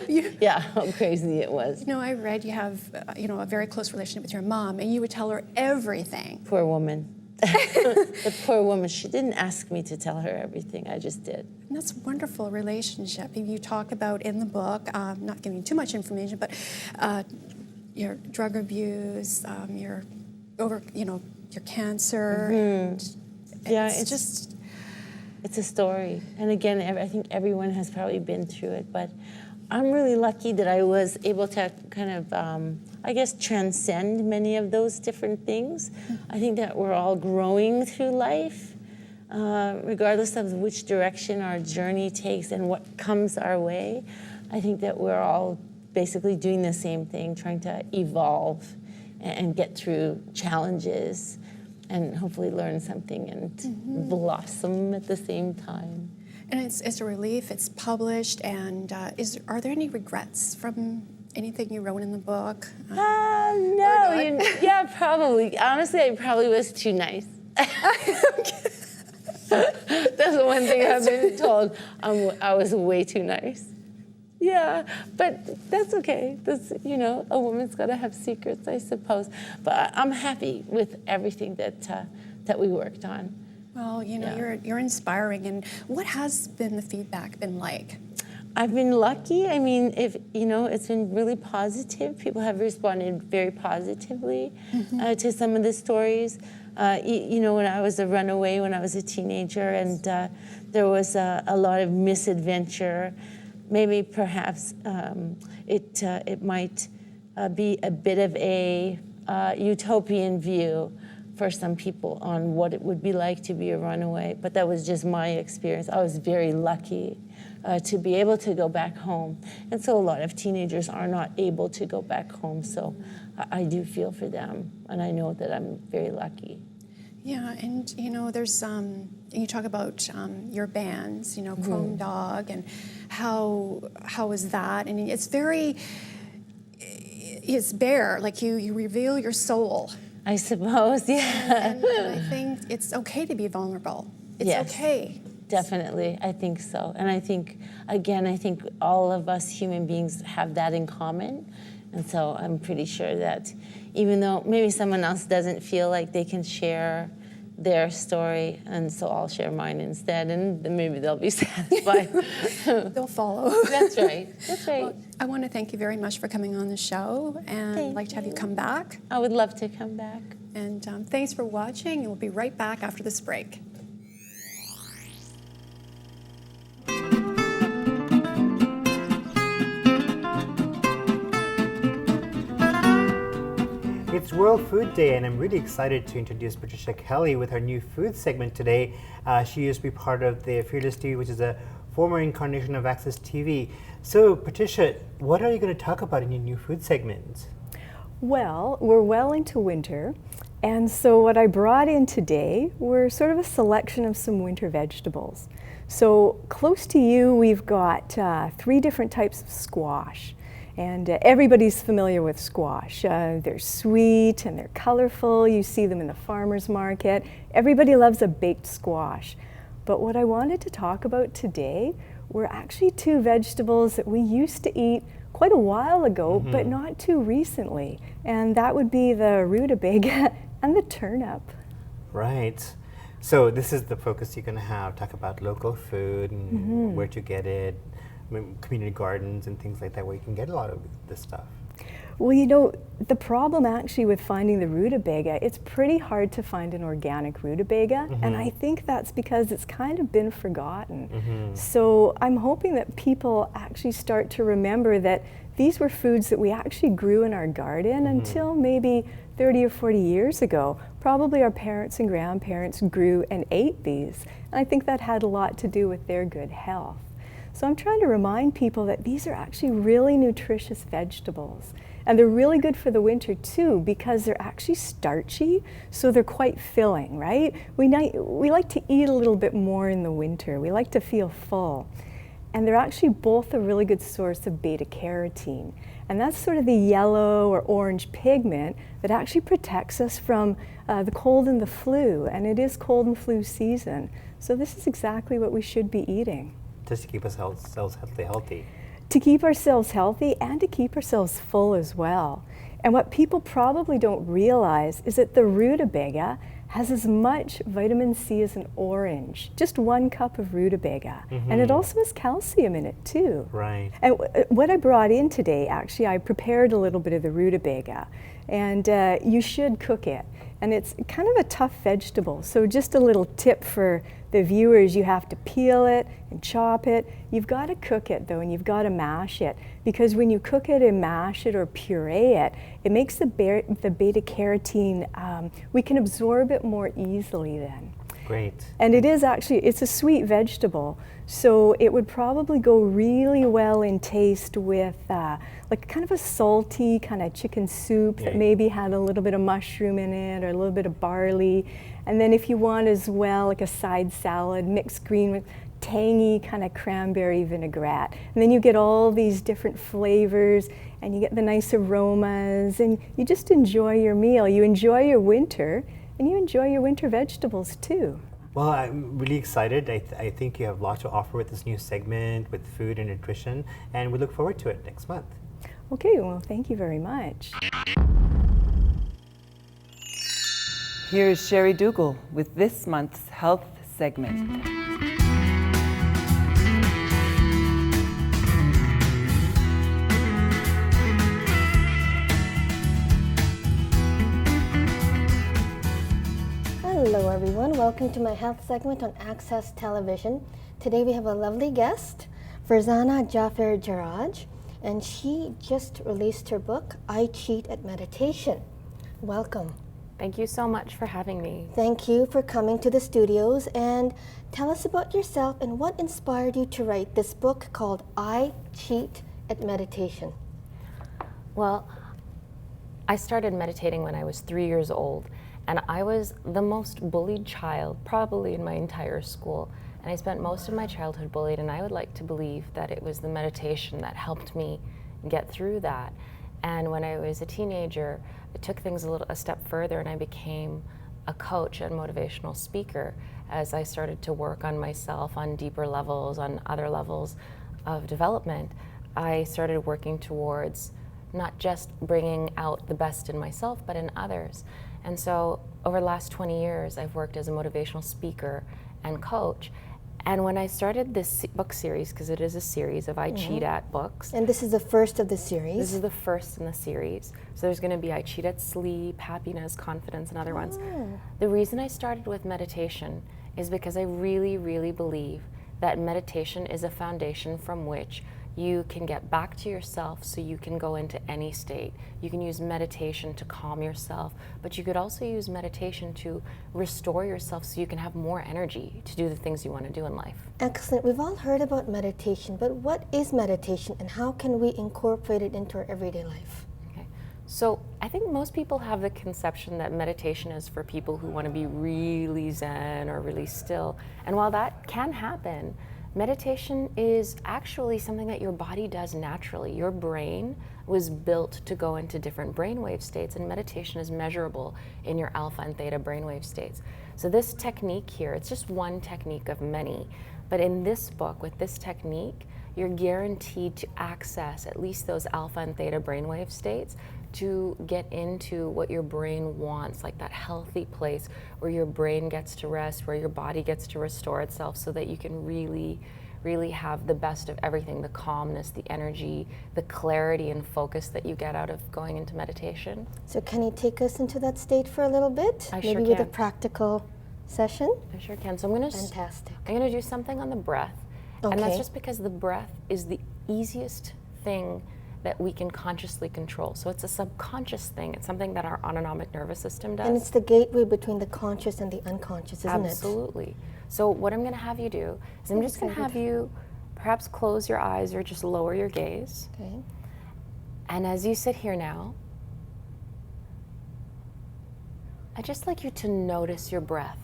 crazy it was. I read you have, a very close relationship with your mom, and you would tell her everything. Poor woman. The poor woman, she didn't ask me to tell her everything, I just did. And that's a wonderful relationship. You talk about in the book, not giving too much information, but your drug abuse, your cancer. Mm-hmm. Yeah, it's a story. And again, I think everyone has probably been through it, but I'm really lucky that I was able to kind of, transcend many of those different things. I think that we're all growing through life, regardless of which direction our journey takes and what comes our way. I think that we're all basically doing the same thing, trying to evolve and get through challenges and hopefully learn something and blossom at the same time. And it's a relief. It's published, and are there any regrets from anything you wrote in the book? No. Yeah, probably. Honestly, I probably was too nice. That's the one thing I've been told. I was way too nice. Yeah, but that's okay. That's, a woman's got to have secrets, I suppose. But I'm happy with everything that we worked on. Well, you're inspiring. And what has been the feedback been like? I've been lucky. I mean, it's been really positive. People have responded very positively to some of the stories. When I was a runaway, when I was a teenager, and there was a lot of misadventure. Maybe perhaps it might be a bit of a utopian view for some people on what it would be like to be a runaway, but that was just my experience. I was very lucky to be able to go back home. And so a lot of teenagers are not able to go back home, so I do feel for them, and I know that I'm very lucky. Yeah, and there's you talk about your bands, Chrome Dog, and how is that? And it's bare, like you reveal your soul. I suppose, yeah. And I think it's okay to be vulnerable. It's okay Definitely, I think so. And I think, again, I think all of us human beings have that in common. And so I'm pretty sure that even though maybe someone else doesn't feel like they can share their story, and so I'll share mine instead, and then maybe they'll be satisfied. They'll follow. That's right. That's right. Well, I want to thank you very much for coming on the show, and I'd like to have you come back. I would love to come back. And thanks for watching, and we'll be right back after this break. It's World Food Day, and I'm really excited to introduce Patricia Kelly with her new food segment today. She used to be part of the Fearless TV, which is a former incarnation of Access TV. So, Patricia, what are you going to talk about in your new food segment? Well, we're well into winter, and so what I brought in today were sort of a selection of some winter vegetables. So, close to you, we've got 3 different types of squash. And everybody's familiar with squash. They're sweet and they're colorful. You see them in the farmer's market. Everybody loves a baked squash. But what I wanted to talk about today were actually 2 vegetables that we used to eat quite a while ago, but not too recently. And that would be the rutabaga and the turnip. Right. So this is the focus you're going to have, talk about local food and where to get it, community gardens and things like that, where you can get a lot of this stuff. Well, you know, the problem actually with finding the rutabaga, it's pretty hard to find an organic rutabaga, and I think that's because it's kind of been forgotten. So I'm hoping that people actually start to remember that these were foods that we actually grew in our garden until maybe 30 or 40 years ago. Probably our parents and grandparents grew and ate these, and I think that had a lot to do with their good health. So I'm trying to remind people that these are actually really nutritious vegetables. And they're really good for the winter too, because they're actually starchy, so they're quite filling, right? We like to eat a little bit more in the winter. We like to feel full. And they're actually both a really good source of beta carotene. And that's sort of the yellow or orange pigment that actually protects us from the cold and the flu. And it is cold and flu season. So this is exactly what we should be eating. Just to keep ourselves healthy. To keep ourselves healthy and to keep ourselves full as well. And what people probably don't realize is that the rutabaga has as much vitamin C as an orange, just 1 cup of rutabaga. And it also has calcium in it too. Right. And what I brought in today, actually, I prepared a little bit of the rutabaga, and you should cook it. And it's kind of a tough vegetable, so just a little tip for the viewers: you have to peel it and chop it. You've got to cook it though, and you've got to mash it, because when you cook it and mash it or puree it, it makes the beta carotene, we can absorb it more easily then. Great. And it is actually, it's a sweet vegetable, so it would probably go really well in taste with like kind of a salty kind of chicken soup that maybe had a little bit of mushroom in it or a little bit of barley. And then if you want as well, like a side salad, mixed green with tangy kind of cranberry vinaigrette. And then you get all these different flavors and you get the nice aromas and you just enjoy your meal. You enjoy your winter and you enjoy your winter vegetables too. Well, I'm really excited. I think you have a lot to offer with this new segment with food and nutrition, and we look forward to it next month. Okay, well, thank you very much. Here's Sherry Dougal with this month's health segment. Hello everyone, welcome to my health segment on Access Television. Today we have a lovely guest, Farzana Jaffer Jarraj, and she just released her book, I Cheat at Meditation. Welcome. Thank you so much for having me. Thank you for coming to the studios, and tell us about yourself and what inspired you to write this book called I Cheat at Meditation. Well, I started meditating when I was 3 years old. And I was the most bullied child, probably in my entire school. And I spent most of my childhood bullied, and I would like to believe that it was the meditation that helped me get through that. And when I was a teenager, I took things a step further, and I became a coach and motivational speaker, as I started to work on myself on deeper levels, on other levels of development, I started working towards not just bringing out the best in myself, but in others. And so over the last 20 years, I've worked as a motivational speaker and coach. And when I started this book series, because it is a series of I Cheat At books. And this is the first of the series? This is the first in the series. So there's going to be I Cheat At Sleep, Happiness, Confidence, and other ones. The reason I started with meditation is because I really, really believe that meditation is a foundation from which you can get back to yourself so you can go into any state. You can use meditation to calm yourself, but you could also use meditation to restore yourself so you can have more energy to do the things you want to do in life. Excellent. We've all heard about meditation, but what is meditation and how can we incorporate it into our everyday life? So I think most people have the conception that meditation is for people who want to be really zen or really still. And while that can happen, meditation is actually something that your body does naturally. Your brain was built to go into different brainwave states, and meditation is measurable in your alpha and theta brainwave states. So this technique here, it's just one technique of many, but in this book, with this technique, you're guaranteed to access at least those alpha and theta brainwave states to get into what your brain wants, like that healthy place where your brain gets to rest, where your body gets to restore itself, so that you can really, really have the best of everything, the calmness, the energy, the clarity and focus that you get out of going into meditation. So can you take us into that state for a little bit? Maybe with a practical session? I sure can. So I'm going to Fantastic. I'm going to do something on the breath. Okay. And that's just because the breath is the easiest thing that we can consciously control. So it's a subconscious thing. It's something that our autonomic nervous system does. And it's the gateway between the conscious and the unconscious, isn't it? Absolutely. So what I'm going to have you do is I'm just going to have you perhaps close your eyes or just lower your gaze. Okay. And as you sit here now, I'd just like you to notice your breath.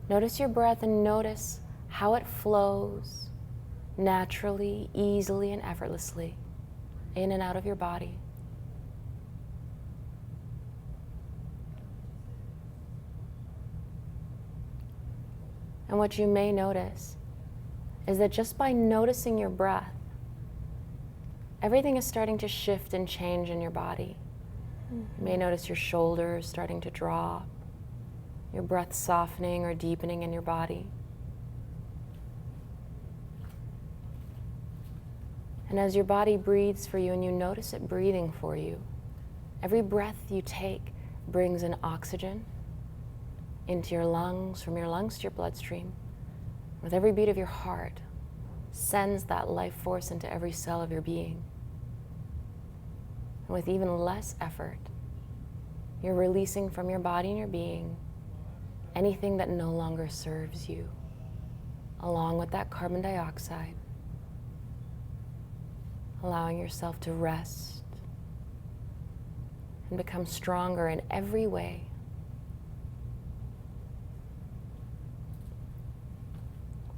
Notice your breath and notice how it flows naturally, easily, and effortlessly in and out of your body. And what you may notice is that just by noticing your breath, everything is starting to shift and change in your body. You may notice your shoulders starting to drop, your breath softening or deepening in your body. And as your body breathes for you and you notice it breathing for you, every breath you take brings in oxygen into your lungs, from your lungs to your bloodstream. With every beat of your heart, sends that life force into every cell of your being. And with even less effort, you're releasing from your body and your being anything that no longer serves you, along with that carbon dioxide, allowing yourself to rest and become stronger in every way.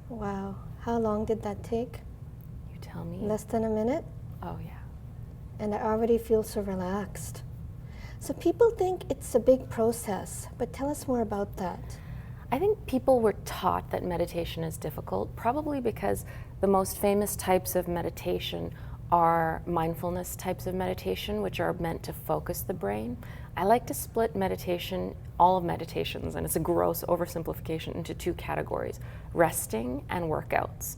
Wow. How long did that take? You tell me. Less than a minute? Oh, yeah. And I already feel so relaxed. So people think it's a big process, but tell us more about that. I think people were taught that meditation is difficult, probably because the most famous types of meditation are mindfulness types of meditation, which are meant to focus the brain. I like to split meditation, all of meditations, and it's a gross oversimplification, into two categories: resting and workouts.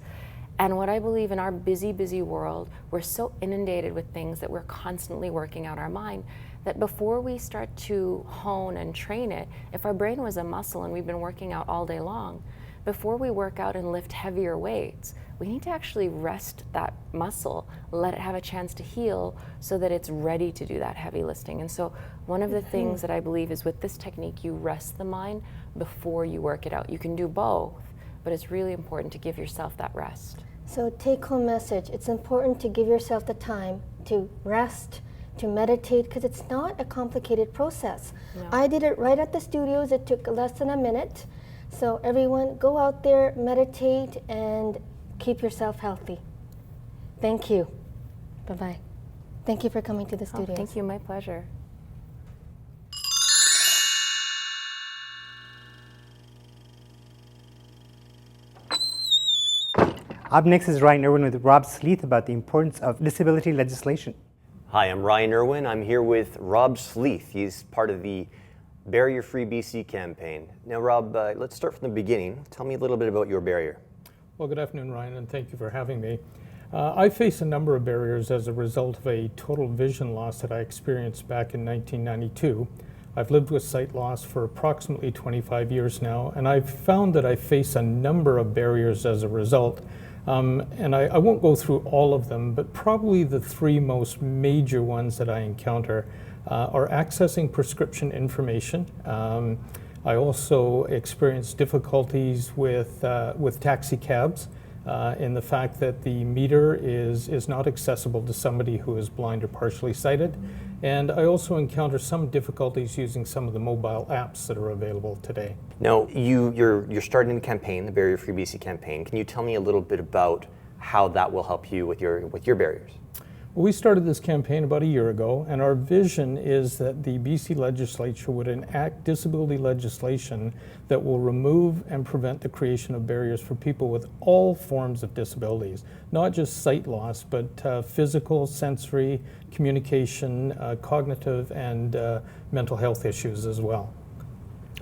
And what I believe, in our busy, busy world, we're so inundated with things that we're constantly working out our mind, that before we start to hone and train it, if our brain was a muscle and we've been working out all day long, before we work out and lift heavier weights, we need to actually rest that muscle, let it have a chance to heal so that it's ready to do that heavy lifting. And so one of the things that I believe is, with this technique, you rest the mind before you work it out. You can do both, but it's really important to give yourself that rest. So take-home message, it's important to give yourself the time to rest, to meditate, because it's not a complicated process. No. I did it right at the studios. It took less than a minute. So everyone, go out there, meditate, and keep yourself healthy. Thank you. Bye-bye. Thank you for coming to the studios. Thank you, my pleasure. Up next is Ryan Irwin with Rob Sleeth about the importance of disability legislation. Hi, I'm Ryan Irwin. I'm here with Rob Sleeth. He's part of the Barrier Free BC campaign. Now, Rob, let's start from the beginning. Tell me a little bit about your barrier. Well, good afternoon, Ryan, and thank you for having me. I face a number of barriers as a result of a total vision loss that I experienced back in 1992. I've lived with sight loss for approximately 25 years now, and I've found that I face a number of barriers as a result. And I won't go through all of them, but probably the three most major ones that I encounter are accessing prescription information. I also experience difficulties with taxi cabs in the fact that the meter is not accessible to somebody who is blind or partially sighted. And I also encounter some difficulties using some of the mobile apps that are available today. Now, you're starting the campaign, the Barrier Free BC campaign. Can you tell me a little bit about how that will help you with your barriers? Well, we started this campaign about a year ago, and our vision is that the BC legislature would enact disability legislation that will remove and prevent the creation of barriers for people with all forms of disabilities, not just sight loss, but physical, sensory, communication, cognitive, and mental health issues as well.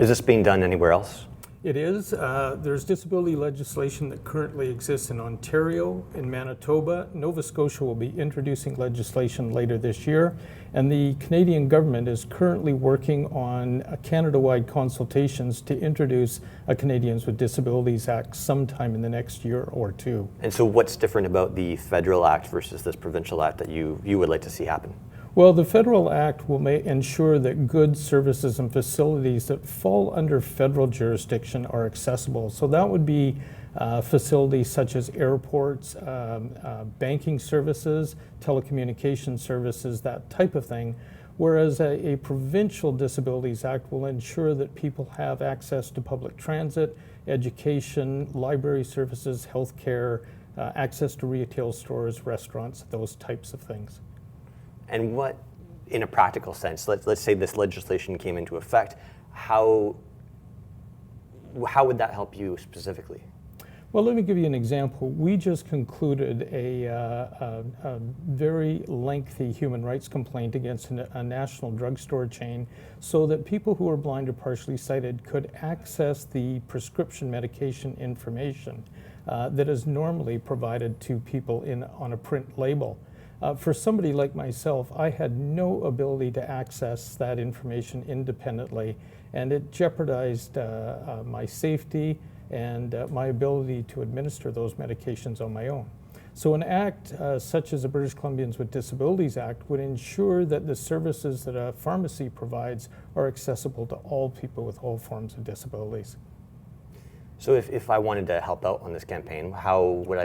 Is this being done anywhere else? It is. There's disability legislation that currently exists in Ontario, in Manitoba. Nova Scotia will be introducing legislation later this year, and the Canadian government is currently working on Canada-wide consultations to introduce a Canadians with Disabilities Act sometime in the next year or two. And so what's different about the federal act versus this provincial act that you would like to see happen? Well, the federal act will ensure that goods, services, and facilities that fall under federal jurisdiction are accessible. So that would be facilities such as airports, banking services, telecommunication services, that type of thing. Whereas a provincial disabilities act will ensure that people have access to public transit, education, library services, healthcare, access to retail stores, restaurants, those types of things. And what, in a practical sense, let's say this legislation came into effect, how would that help you specifically? Well, let me give you an example. We just concluded a very lengthy human rights complaint against a national drugstore chain so that people who are blind or partially sighted could access the prescription medication information that is normally provided to people on a print label. For somebody like myself, I had no ability to access that information independently, and it jeopardized my safety and my ability to administer those medications on my own. So an act such as the British Columbians with Disabilities Act would ensure that the services that a pharmacy provides are accessible to all people with all forms of disabilities. So if I wanted to help out on this campaign, how would I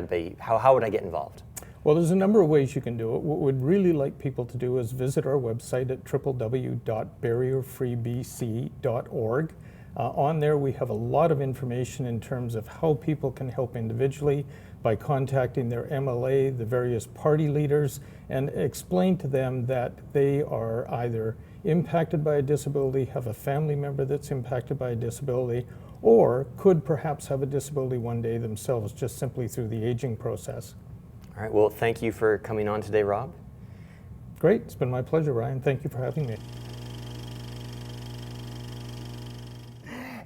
get involved? Well, there's a number of ways you can do it. What we'd really like people to do is visit our website at www.barrierfreebc.org. On there, we have a lot of information in terms of how people can help individually by contacting their MLA, the various party leaders, and explain to them that they are either impacted by a disability, have a family member that's impacted by a disability, or could perhaps have a disability one day themselves, just simply through the aging process. All right, well, thank you for coming on today, Rob. Great, it's been my pleasure, Ryan. Thank you for having me.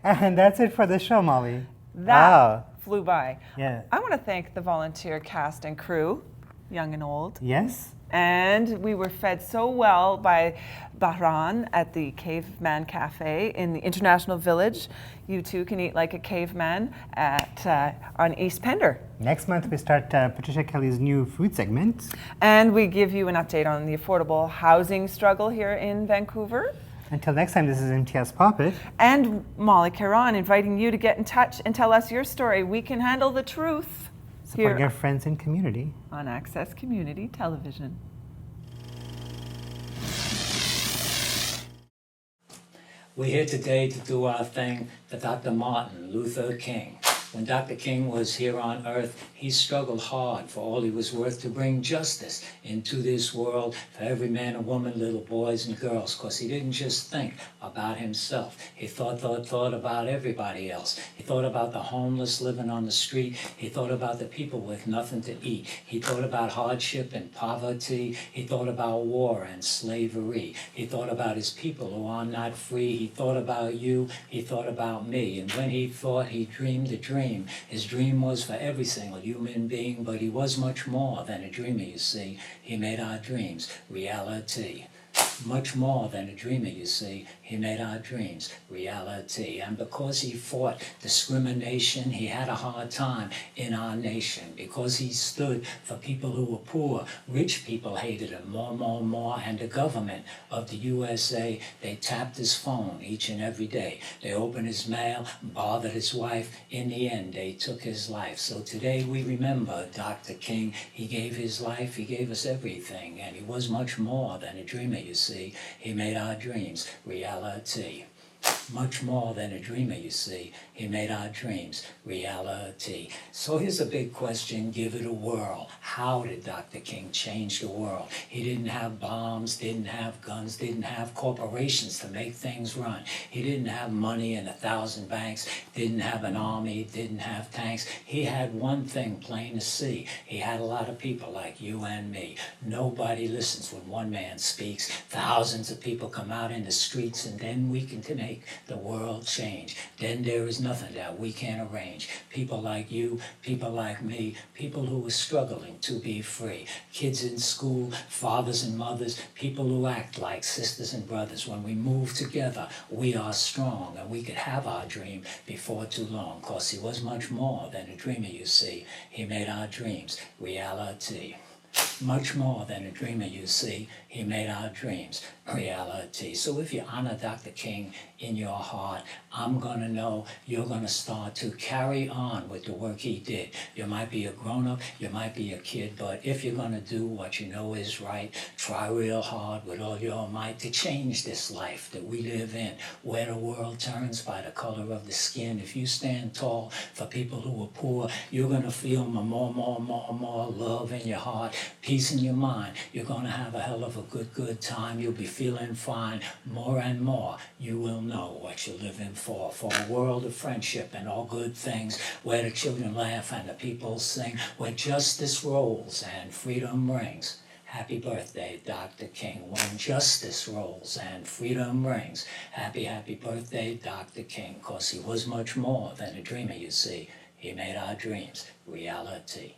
And that's it for the show, Molly. That flew by. Yeah. I want to thank the volunteer cast and crew, young and old. Yes. And we were fed so well by Caron at the Caveman Cafe in the International Village. You too can eat like a caveman on East Pender. Next month we start Patricia Kelly's new food segment. And we give you an update on the affordable housing struggle here in Vancouver. Until next time, this is Imtiaz Popat. And Molly Caron inviting you to get in touch and tell us your story. We can handle the truth. Support your friends and community. On Access Community Television. We're here today to do our thing for Dr. Martin Luther King. When Dr. King was here on earth, he struggled hard for all he was worth to bring justice into this world for every man and woman, little boys and girls, because he didn't just think about himself. He thought about everybody else. He thought about the homeless living on the street. He thought about the people with nothing to eat. He thought about hardship and poverty. He thought about war and slavery. He thought about his people who are not free. He thought about you. He thought about me. And when he thought, he dreamed a dream. His dream was for every single human being, but he was much more than a dreamer, you see. He made our dreams reality. Much more than a dreamer, you see. He made our dreams reality. And because he fought discrimination, he had a hard time in our nation. Because he stood for people who were poor, rich people hated him more. And the government of the USA, they tapped his phone each and every day. They opened his mail, bothered his wife. In the end, they took his life. So today we remember Dr. King. He gave his life, he gave us everything. And he was much more than a dreamer, you see. He made our dreams reality. Much more than a dreamer, you see. He made our dreams reality. So here's a big question, give it a whirl. How did Dr. King change the world? He didn't have bombs, didn't have guns, didn't have corporations to make things run. He didn't have money in 1,000 banks, didn't have an army, didn't have tanks. He had one thing plain to see. He had a lot of people like you and me. Nobody listens when one man speaks. Thousands of people come out in the streets, and then we can make the world change. Then there is nothing that we can't arrange. People like you, people like me, people who are struggling to be free. Kids in school, fathers and mothers, people who act like sisters and brothers. When we move together, we are strong, and we could have our dream before too long, because he was much more than a dreamer, you see. He made our dreams reality. Much more than a dreamer, you see. He made our dreams reality. So if you honor Dr. King in your heart, I'm going to know you're going to start to carry on with the work he did. You might be a grown-up, you might be a kid, but if you're going to do what you know is right, try real hard with all your might to change this life that we live in, where the world turns by the color of the skin. If you stand tall for people who are poor, you're going to feel more love in your heart, peace in your mind. You're going to have a hell of a good time. You'll be feeling fine. More and more, you will know what you're living for a world of friendship and all good things, where the children laugh and the people sing, where justice rolls and freedom rings. Happy birthday, Dr. King. When justice rolls and freedom rings. Happy birthday, Dr. King, 'cause he was much more than a dreamer, you see. He made our dreams reality.